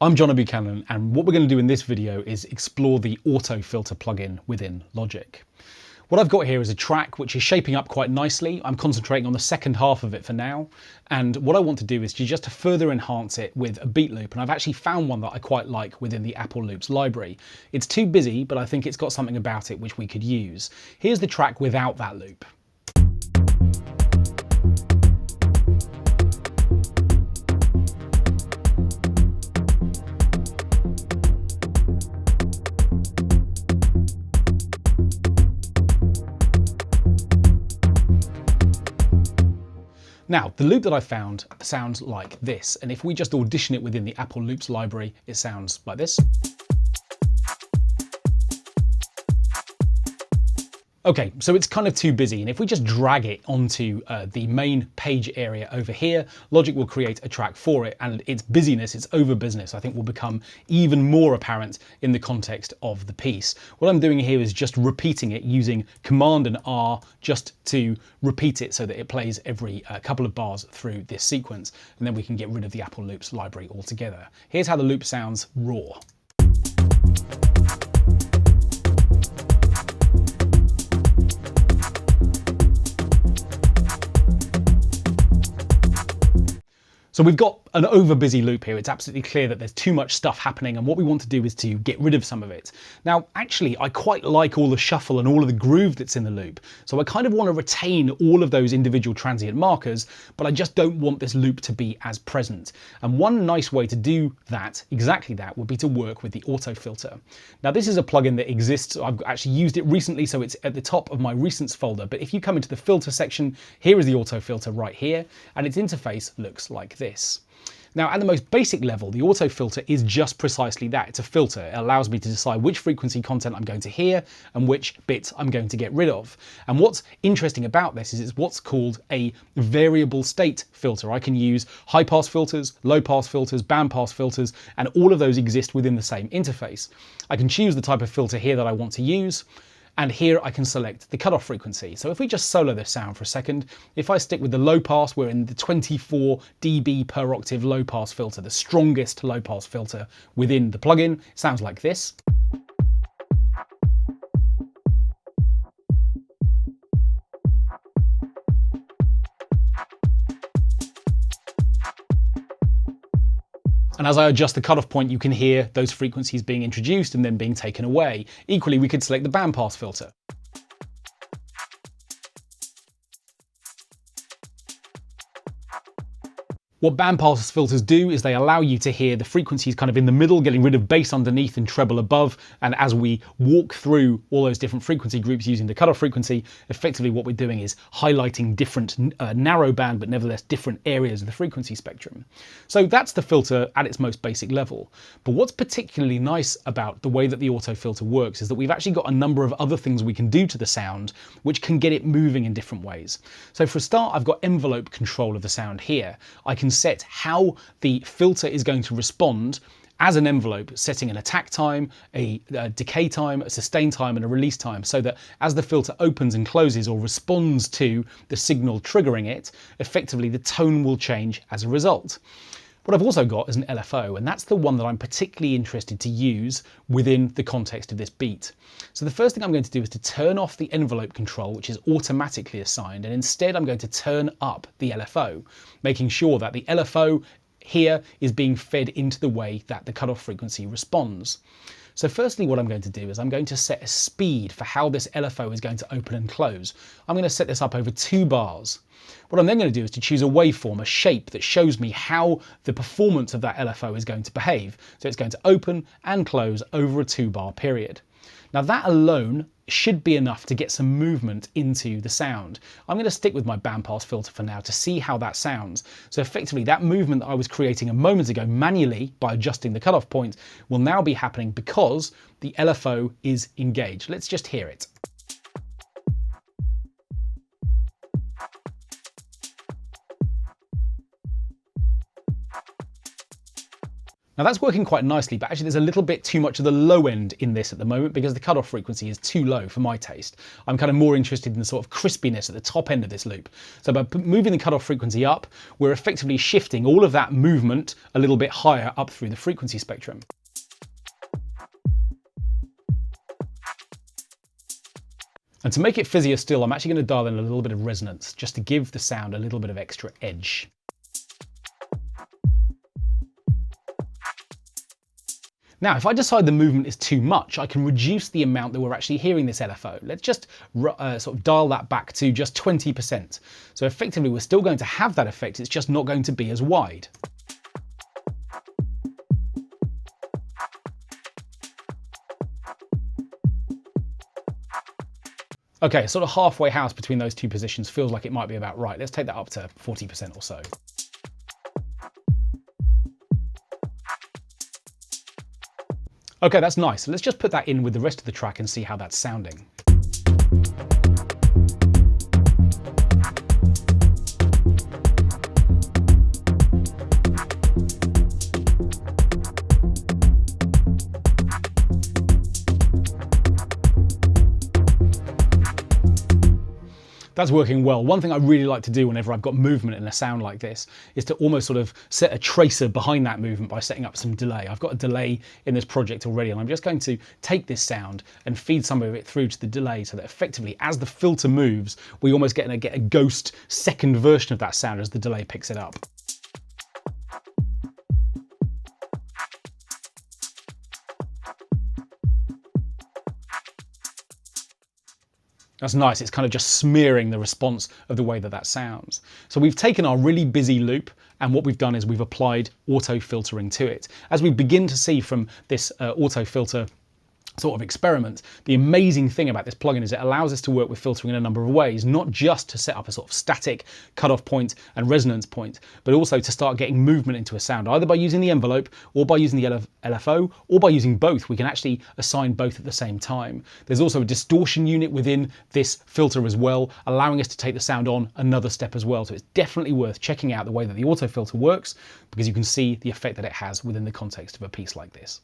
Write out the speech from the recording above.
I'm Jono Buchanan, and what we're going to do in this video is explore the AutoFilter plugin within Logic. What I've got here is a track which is shaping up quite nicely. I'm concentrating on the second half of it for now, and what I want to do is just to further enhance it with a beat loop, and I've actually found one that I quite like within the Apple Loops library. It's too busy, but I think it's got something about it which we could use. Here's the track without that loop. Now, the loop that I found sounds like this, and if we just audition it within the Apple Loops library, it sounds like this. Okay, so it's kind of too busy, and if we just drag it onto the main page area over here, Logic will create a track for it, and its busyness, its over business, I think will become even more apparent in the context of the piece. What I'm doing here is just repeating it using Command and R just to repeat it so that it plays every couple of bars through this sequence, and then we can get rid of the Apple Loops library altogether. Here's how the loop sounds raw. So we've got an over busy loop here. It's absolutely clear that there's too much stuff happening, and what we want to do is to get rid of some of it. Now, actually, I quite like all the shuffle and all of the groove that's in the loop. So I kind of want to retain all of those individual transient markers, but I just don't want this loop to be as present. And one nice way to do that, exactly that, would be to work with the AutoFilter. Now, this is a plugin that exists. I've actually used it recently, so it's at the top of my recents folder. But if you come into the filter section, here is the AutoFilter right here, and its interface looks like this. Now, at the most basic level, the AutoFilter is just precisely that. It's a filter. It allows me to decide which frequency content I'm going to hear and which bits I'm going to get rid of. And what's interesting about this is it's what's called a variable state filter. I can use high pass filters, low pass filters, bandpass filters, and all of those exist within the same interface. I can choose the type of filter here that I want to use, and here I can select the cutoff frequency. So if we just solo this sound for a second, if I stick with the low pass, we're in the 24 dB per octave low pass filter, the strongest low pass filter within the plugin. It sounds like this. And as I adjust the cutoff point, you can hear those frequencies being introduced and then being taken away. Equally, we could select the bandpass filter. What bandpass filters do is they allow you to hear the frequencies kind of in the middle, getting rid of bass underneath and treble above. And as we walk through all those different frequency groups using the cutoff frequency, effectively what we're doing is highlighting different narrow band, but nevertheless different areas of the frequency spectrum. So that's the filter at its most basic level. But what's particularly nice about the way that the AutoFilter works is that we've actually got a number of other things we can do to the sound, which can get it moving in different ways. So for a start, I've got envelope control of the sound here. I can set how the filter is going to respond as an envelope, setting an attack time, a decay time, a sustain time, and a release time, so that as the filter opens and closes or responds to the signal triggering it, effectively the tone will change as a result. What I've also got is an LFO, and that's the one that I'm particularly interested to use within the context of this beat. So the first thing I'm going to do is to turn off the envelope control, which is automatically assigned, and instead I'm going to turn up the LFO, making sure that the LFO here is being fed into the way that the cutoff frequency responds. So firstly, what I'm going to do is I'm going to set a speed for how this LFO is going to open and close. I'm going to set this up over 2 bars. What I'm then going to do is to choose a waveform, a shape that shows me how the performance of that LFO is going to behave. So it's going to open and close over a 2-bar period. Now that alone should be enough to get some movement into the sound. I'm going to stick with my bandpass filter for now to see how that sounds. So effectively that movement that I was creating a moment ago manually by adjusting the cutoff point will now be happening because the LFO is engaged. Let's just hear it. Now that's working quite nicely, but actually there's a little bit too much of the low end in this at the moment because the cutoff frequency is too low for my taste. I'm kind of more interested in the sort of crispiness at the top end of this loop. So by moving the cutoff frequency up, we're effectively shifting all of that movement a little bit higher up through the frequency spectrum. And to make it fizzier still, I'm actually going to dial in a little bit of resonance just to give the sound a little bit of extra edge. Now, if I decide the movement is too much, I can reduce the amount that we're actually hearing this LFO. Let's just sort of dial that back to just 20%. So effectively, we're still going to have that effect, it's just not going to be as wide. Okay, sort of halfway house between those two positions feels like it might be about right. Let's take that up to 40% or so. Okay, that's nice. Let's just put that in with the rest of the track and see how that's sounding. That's working well. One thing I really like to do whenever I've got movement in a sound like this is to almost sort of set a tracer behind that movement by setting up some delay. I've got a delay in this project already, and I'm just going to take this sound and feed some of it through to the delay so that effectively as the filter moves, we almost get a ghost second version of that sound as the delay picks it up. That's nice, it's kind of just smearing the response of the way that that sounds. So we've taken our really busy loop and what we've done is we've applied auto filtering to it. As we begin to see from this auto filter sort of experiment, the amazing thing about this plugin is it allows us to work with filtering in a number of ways, not just to set up a sort of static cutoff point and resonance point, but also to start getting movement into a sound, either by using the envelope or by using the LFO or by using both. We can actually assign both at the same time. There's also a distortion unit within this filter as well, allowing us to take the sound on another step as well. So it's definitely worth checking out the way that the auto filter works because you can see the effect that it has within the context of a piece like this.